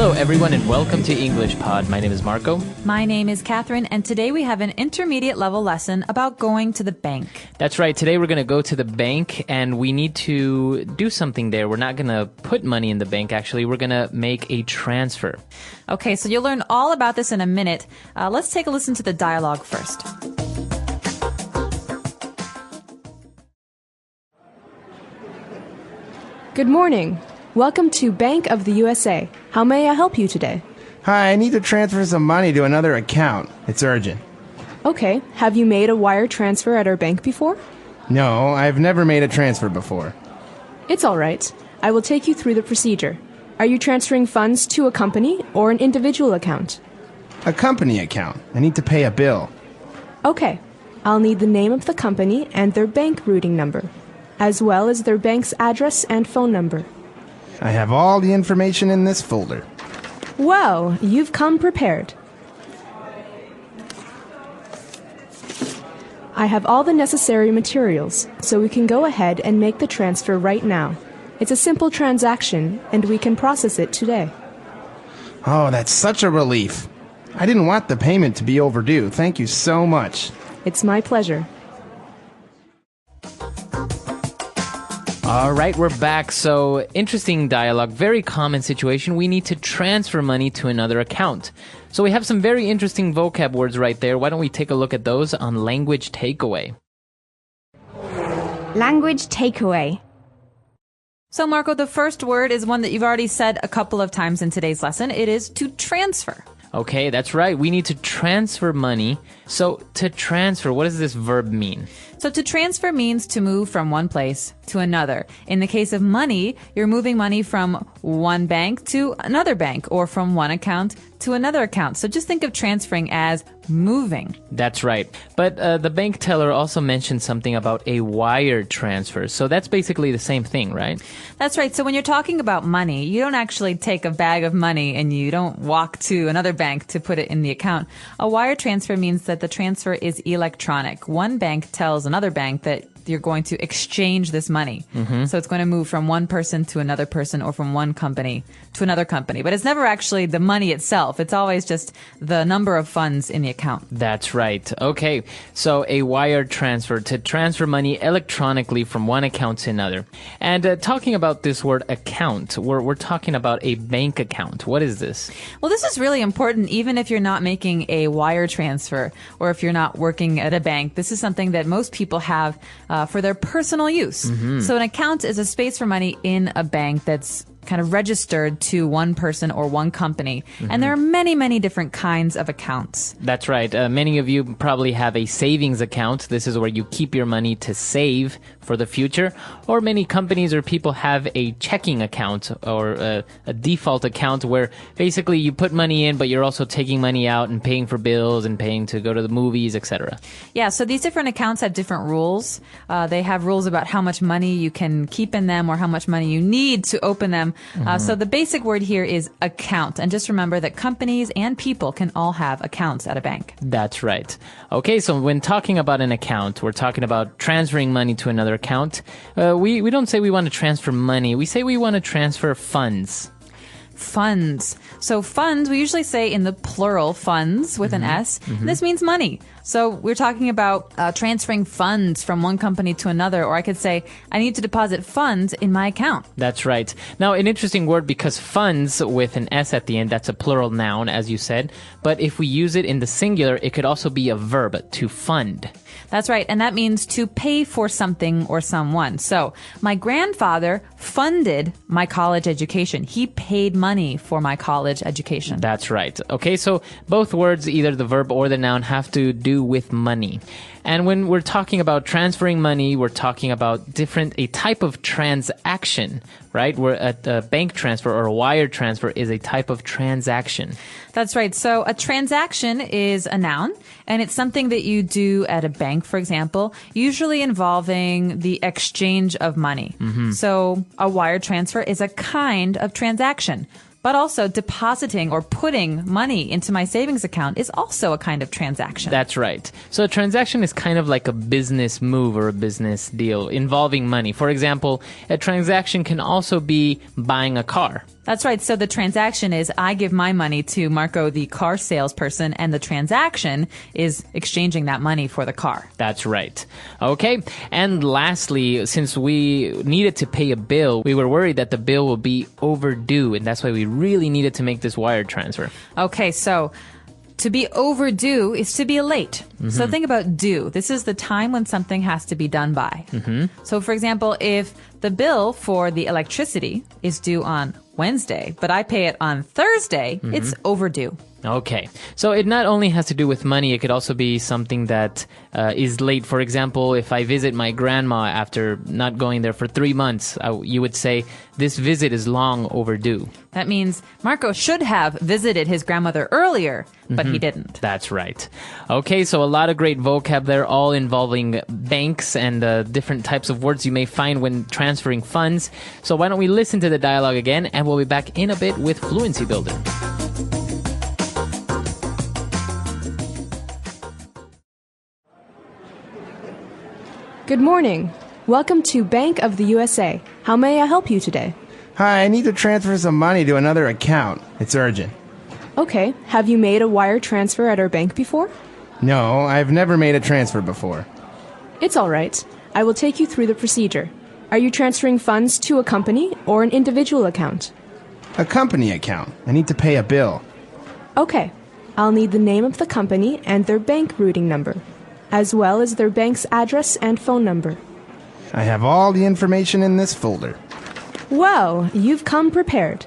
Hello, everyone, and welcome to English Pod. My name is Marco. My name is Catherine, and today we have an intermediate level lesson about going to the bank. That's right. Today we're going to go to the bank, and we need to do something there. We're not going to put money in the bank, actually. We're going to make a transfer. Okay, so you'll learn all about this in a minute. Let's take a listen to the dialogue first. Good morning. Welcome to Bank of the USA. How may I help you today? Hi, I need to transfer some money to another account. It's urgent. Okay. Have you made a wire transfer at our bank before? No, I've never made a transfer before. It's all right. I will take you through the procedure. Are you transferring funds to a company or an individual account? A company account. I need to pay a bill. Okay. I'll need the name of the company and their bank routing number, as well as their bank's address and phone number. I have all the information in this folder. Well, you've come prepared. I have all the necessary materials, so we can go ahead and make the transfer right now. It's a simple transaction, and we can process it today. Oh, that's such a relief. I didn't want the payment to be overdue. Thank you so much. It's my pleasure. All right, we're back. So, interesting dialogue, very common situation. We need to transfer money to another account. So we have some very interesting vocab words right there. Why don't we take a look at those on Language Takeaway? Language takeaway. So, Marco, the first word is one that you've already said a couple of times in today's lesson. It is to transfer. Okay, that's right. We need to transfer money. So, to transfer, what does this verb mean? So to transfer means to move from one place to another. In the case of money, you're moving money from one bank to another bank or from one account to another account. So just think of transferring as moving. That's right. But the bank teller also mentioned something about a wire transfer. So that's basically the same thing, right? That's right. So when you're talking about money, you don't actually take a bag of money and you don't walk to another bank to put it in the account. A wire transfer means that the transfer is electronic. One bank tells another bank that you're going to exchange this money. So it's going to move from one person to another person or from one company to another company. But it's never actually the money itself. It's always just the number of funds in the account. That's right. Okay. So a wire transfer, to transfer money electronically from one account to another. And talking about this word account, we're talking about a bank account. What is this? Well, this is really important even if you're not making a wire transfer or if you're not working at a bank. This is something that most people have for their personal use. So an account is a space for money in a bank that's kind of registered to one person or one company. And there are many, many different kinds of accounts. That's right. Many of you probably have a savings account. This is where you keep your money to save for the future. Or many companies or people have a checking account or a default account where basically you put money in, but you're also taking money out and paying for bills and paying to go to the movies, etc. Yeah, so these different accounts have different rules. They have rules about how much money you can keep in them or how much money you need to open them. So the basic word here is account. And just remember that companies and people can all have accounts at a bank. That's right. Okay, so when talking about an account, we're talking about transferring money to another account. We don't say we want to transfer money. We say we want to transfer funds. Funds. So funds, we usually say in the plural, funds with an S. This means money. So we're talking about transferring funds from one company to another, or I could say, I need to deposit funds in my account. That's right. Now, an interesting word because funds with an S at the end, that's a plural noun, as you said. But if we use it in the singular, it could also be a verb, to fund. That's right. And that means to pay for something or someone. So my grandfather funded my college education. He paid money for my college education. That's right. Okay, so both words, either the verb or the noun, have to do with money. And when we're talking about transferring money, we're talking about a type of transaction, right? Where a bank transfer or a wire transfer is a type of transaction. That's right. So a transaction is a noun, and it's something that you do at a bank, for example, usually involving the exchange of money. So a wire transfer is a kind of transaction. But also depositing or putting money into my savings account is also a kind of transaction. That's right. So a transaction is kind of like a business move or a business deal involving money. For example, a transaction can also be buying a car. That's right. So the transaction is I give my money to Marco, the car salesperson, and the transaction is exchanging that money for the car. That's right. Okay. And lastly, since we needed to pay a bill, we were worried that the bill will be overdue, and that's why we really needed to make this wire transfer. Okay, so to be overdue is to be late. So think about due. This is the time when something has to be done by. So for example, if the bill for the electricity is due on Wednesday, but I pay it on Thursday, it's overdue. Okay. So it not only has to do with money, it could also be something that is late. For example, if I visit my grandma after not going there for 3 months, you would say, this visit is long overdue. That means Marco should have visited his grandmother earlier, but he didn't. That's right. Okay, so a lot of great vocab there, all involving banks and different types of words you may find when transferring funds. So why don't we listen to the dialogue again, and we'll be back in a bit with Fluency Builder. Good morning. Welcome to Bank of the USA. How may I help you today? Hi, I need to transfer some money to another account. It's urgent. Okay. Have you made a wire transfer at our bank before? No, I've never made a transfer before. It's all right. I will take you through the procedure. Are you transferring funds to a company or an individual account? A company account. I need to pay a bill. Okay. I'll need the name of the company and their bank routing number, as well as their bank's address and phone number. I have all the information in this folder. Well, you've come prepared.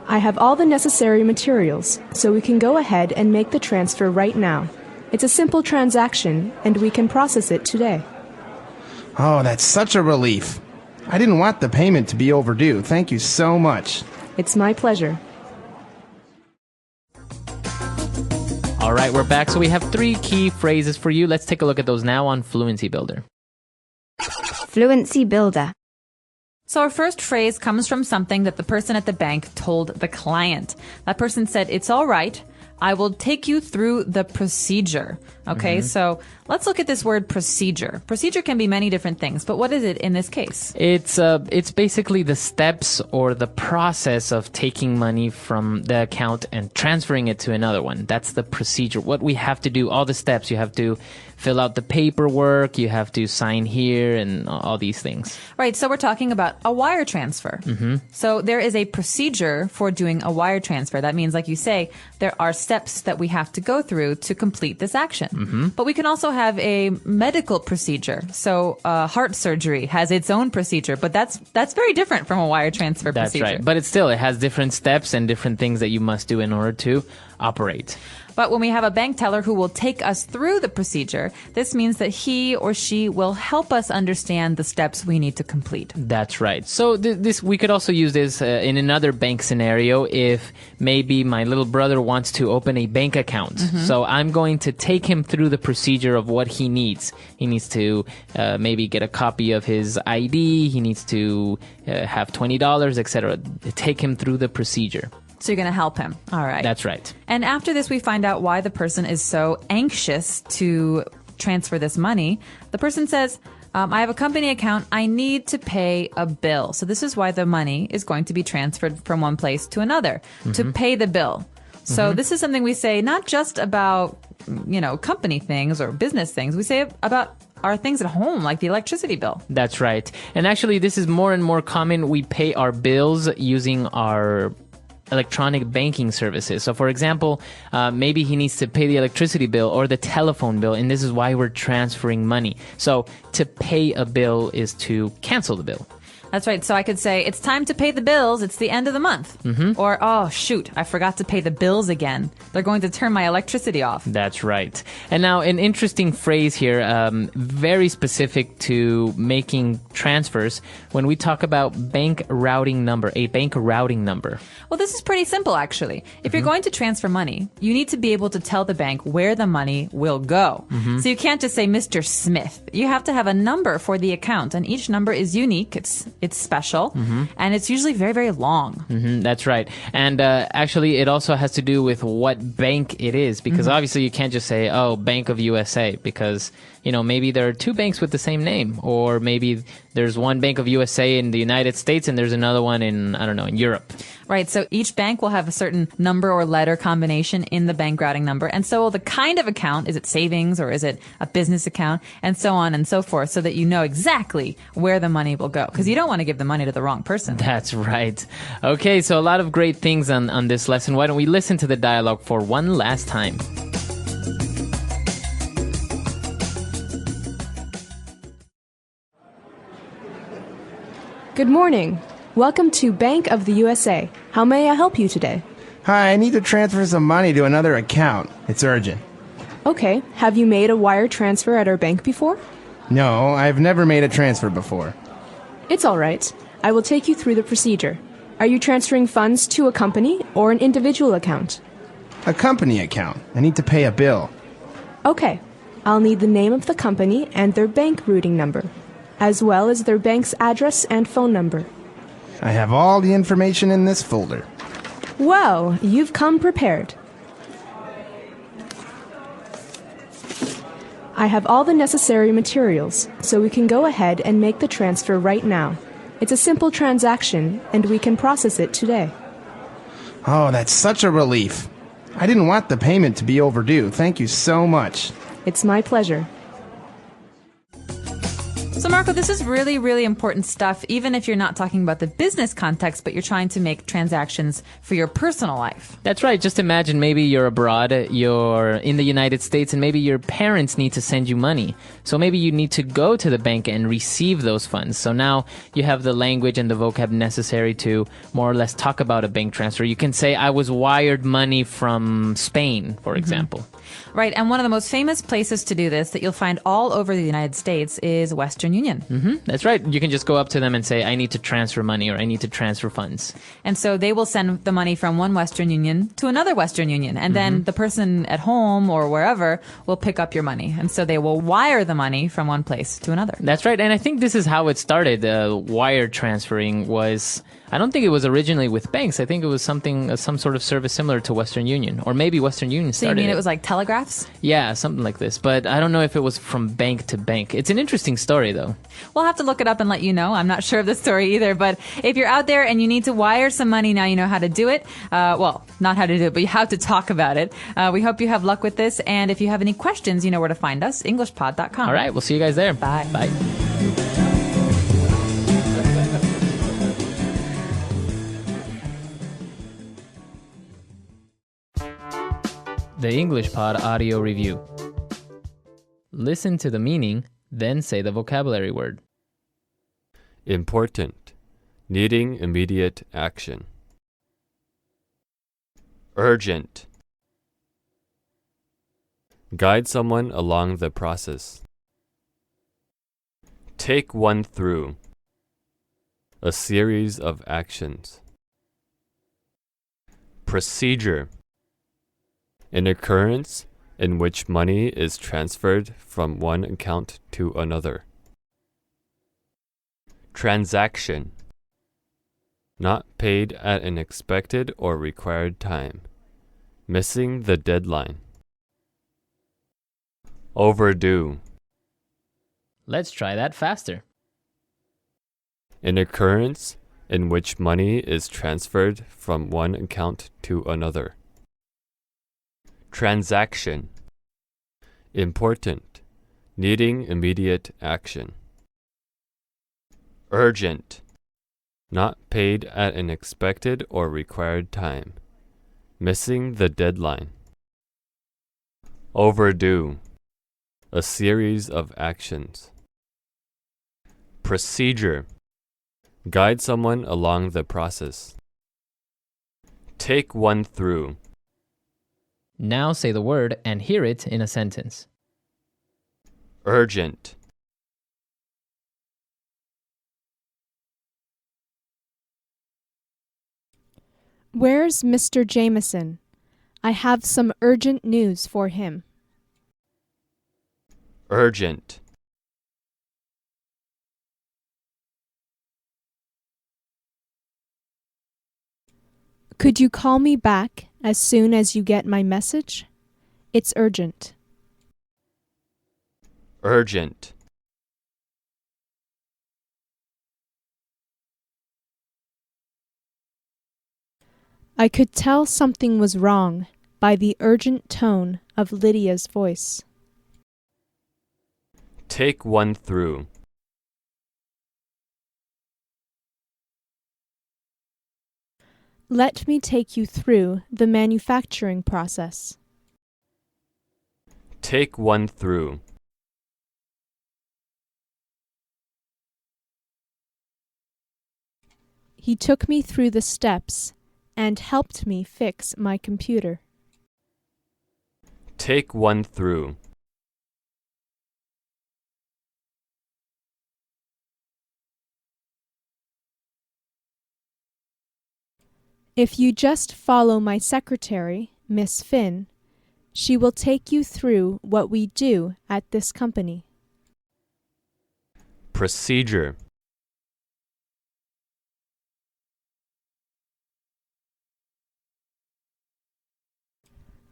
I have all the necessary materials, so we can go ahead and make the transfer right now. It's a simple transaction, and we can process it today. Oh, that's such a relief. I didn't want the payment to be overdue. Thank you so much. It's my pleasure. All right, we're back. So we have 3 key phrases for you. Let's take a look at those now on Fluency Builder. Fluency Builder. So our first phrase comes from something that the person at the bank told the client. That person said, it's all right. I will take you through the procedure. Okay, so let's look at this word procedure. Procedure can be many different things, but what is it in this case? It's basically the steps or the process of taking money from the account and transferring it to another one. That's the procedure. What we have to do, all the steps. You have to fill out the paperwork, you have to sign here, and all these things. Right, so we're talking about a wire transfer. So there is a procedure for doing a wire transfer. That means, like you say, there are steps that we have to go through to complete this action. But we can also have a medical procedure. So heart surgery has its own procedure, but that's very different from a wire transfer procedure. That's right, but it has different steps and different things that you must do in order to operate. But when we have a bank teller who will take us through the procedure, this means that he or she will help us understand the steps we need to complete. That's right. So this we could also use this in another bank scenario if maybe my little brother wants to open a bank account. So I'm going to take him through the procedure of what he needs. He needs to maybe get a copy of his ID. He needs to have $20, etc. Take him through the procedure. So you're going to help him. All right. That's right. And after this, we find out why the person is so anxious to transfer this money. The person says, I have a company account. I need to pay a bill. So this is why the money is going to be transferred from one place to another, to pay the bill. So this is something we say not just about, company things or business things. We say about our things at home, like the electricity bill. That's right. And actually, this is more and more common. We pay our bills using our electronic banking services. So for example, maybe he needs to pay the electricity bill or the telephone bill, and this is why we're transferring money. So to pay a bill is to cancel the bill. That's right. So I could say, it's time to pay the bills. It's the end of the month. Or, oh, shoot, I forgot to pay the bills again. They're going to turn my electricity off. That's right. And now an interesting phrase here, very specific to making transfers, when we talk about bank routing number, a bank routing number. Well, this is pretty simple, actually. If you're going to transfer money, you need to be able to tell the bank where the money will go. So you can't just say, Mr. Smith. You have to have a number for the account, and each number is unique. It's special, and it's usually very, very long. That's right. And actually, it also has to do with what bank it is, because obviously you can't just say, oh, Bank of USA, because, maybe there are two banks with the same name, or maybe there's one Bank of USA in the United States and there's another one in, I don't know, in Europe. Right. So each bank will have a certain number or letter combination in the bank routing number. And so will the kind of account. Is it savings or is it a business account? And so on and so forth, so that you know exactly where the money will go. Because you don't want to give the money to the wrong person. That's right. Okay, so a lot of great things on this lesson. Why don't we listen to the dialogue for one last time? Good morning. Welcome to Bank of the USA. How may I help you today? Hi, I need to transfer some money to another account. It's urgent. Okay. Have you made a wire transfer at our bank before? No, I've never made a transfer before. It's all right. I will take you through the procedure. Are you transferring funds to a company or an individual account? A company account. I need to pay a bill. Okay. I'll need the name of the company and their bank routing number, as well as their bank's address and phone number. I have all the information in this folder. Well, you've come prepared. I have all the necessary materials, so we can go ahead and make the transfer right now. It's a simple transaction, and we can process it today. Oh, that's such a relief. I didn't want the payment to be overdue. Thank you so much. It's my pleasure. So, Marco, this is really, really important stuff, even if you're not talking about the business context, but you're trying to make transactions for your personal life. That's right. Just imagine maybe you're abroad, you're in the United States, and maybe your parents need to send you money. So maybe you need to go to the bank and receive those funds. So now you have the language and the vocab necessary to more or less talk about a bank transfer. You can say, I was wired money from Spain, for example. Right. And one of the most famous places to do this that you'll find all over the United States is Western Union. That's right. You can just go up to them and say, I need to transfer money or I need to transfer funds. And so they will send the money from one Western Union to another Western Union. And then the person at home or wherever will pick up your money. And so they will wire the money from one place to another. That's right. And I think this is how it started. Wire transferring was, I don't think it was originally with banks. I think it was some sort of service similar to Western Union. Or maybe Western Union started So you mean it was like telegraphs? Yeah, something like this. But I don't know if it was from bank to bank. It's an interesting story, though. We'll have to look it up and let you know. I'm not sure of the story either. But if you're out there and you need to wire some money, now you know how to do it. Well, not how to do it, but you have to talk about it. We hope you have luck with this. And if you have any questions, you know where to find us, EnglishPod.com. All right, we'll see you guys there. Bye. Bye. The English Pod Audio Review. Listen to the meaning, then say the vocabulary word. Important. Needing immediate action. Urgent. Guide someone along the process. Take one through. A series of actions. Procedure. An occurrence in which money is transferred from one account to another. Transaction. Not paid at an expected or required time. Missing the deadline. Overdue. Let's try that faster. An occurrence in which money is transferred from one account to another. Transaction. Important. Needing immediate action. Urgent. Not paid at an expected or required time. Missing the deadline. Overdue. A series of actions. Procedure. Guide someone along the process. Take one through. Now say the word and hear it in a sentence. Urgent. Where's Mr. Jameson? I have some urgent news for him. Urgent. Could you call me back as soon as you get my message? It's urgent. urgent, I could tell something was wrong by the urgent tone of Lydia's voice. take one through, Let me take you through the manufacturing process. take one through, He took me through the steps and helped me fix my computer. take one through, If you just follow my secretary, Miss Finn, she will take you through what we do at this company. procedure,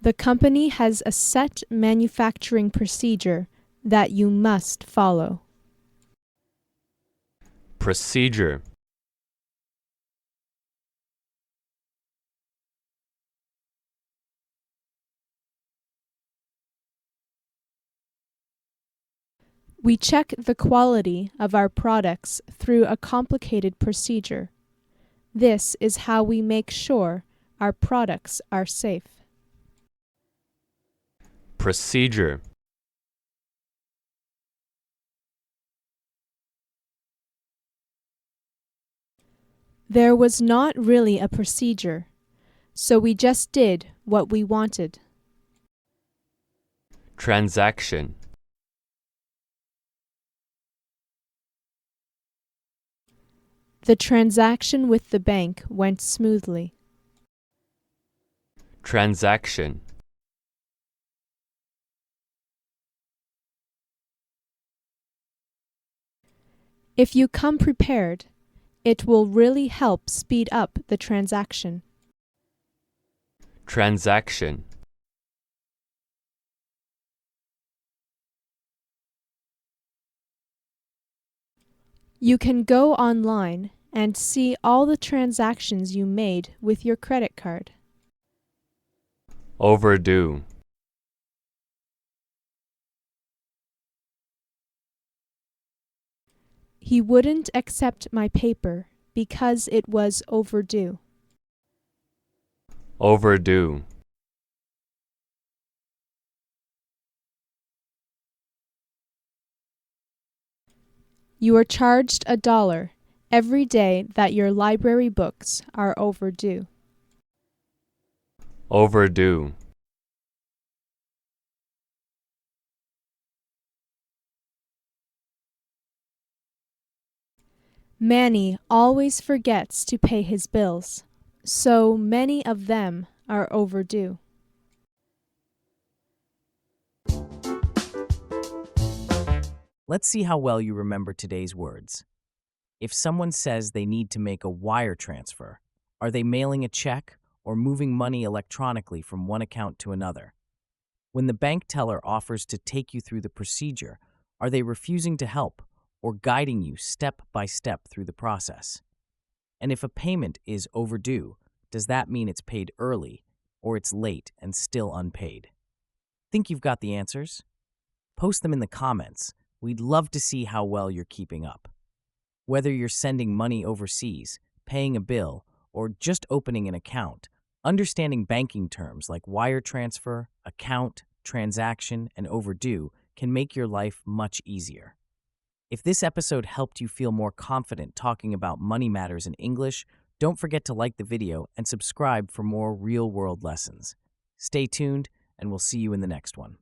The company has a set manufacturing procedure that you must follow. procedure, We check the quality of our products through a complicated procedure. This is how we make sure our products are safe. procedure, There was not really a procedure, so we just did what we wanted. transaction, The transaction with the bank went smoothly. transaction, If you come prepared, it will really help speed up the transaction. transaction, You can go online and see all the transactions you made with your credit card. overdue, He wouldn't accept my paper because it was overdue. overdue, You are charged $1 every day that your library books are overdue. overdue, Manny always forgets to pay his bills, so many of them are overdue. Let's see how well you remember today's words. If someone says they need to make a wire transfer, are they mailing a check or moving money electronically from one account to another? When the bank teller offers to take you through the procedure, are they refusing to help or guiding you step by step through the process? And if a payment is overdue, does that mean it's paid early or it's late and still unpaid? Think you've got the answers? Post them in the comments. We'd love to see how well you're keeping up. Whether you're sending money overseas, paying a bill, or just opening an account, understanding banking terms like wire transfer, account, transaction, and overdue can make your life much easier. If this episode helped you feel more confident talking about money matters in English, don't forget to like the video and subscribe for more real-world lessons. Stay tuned, and we'll see you in the next one.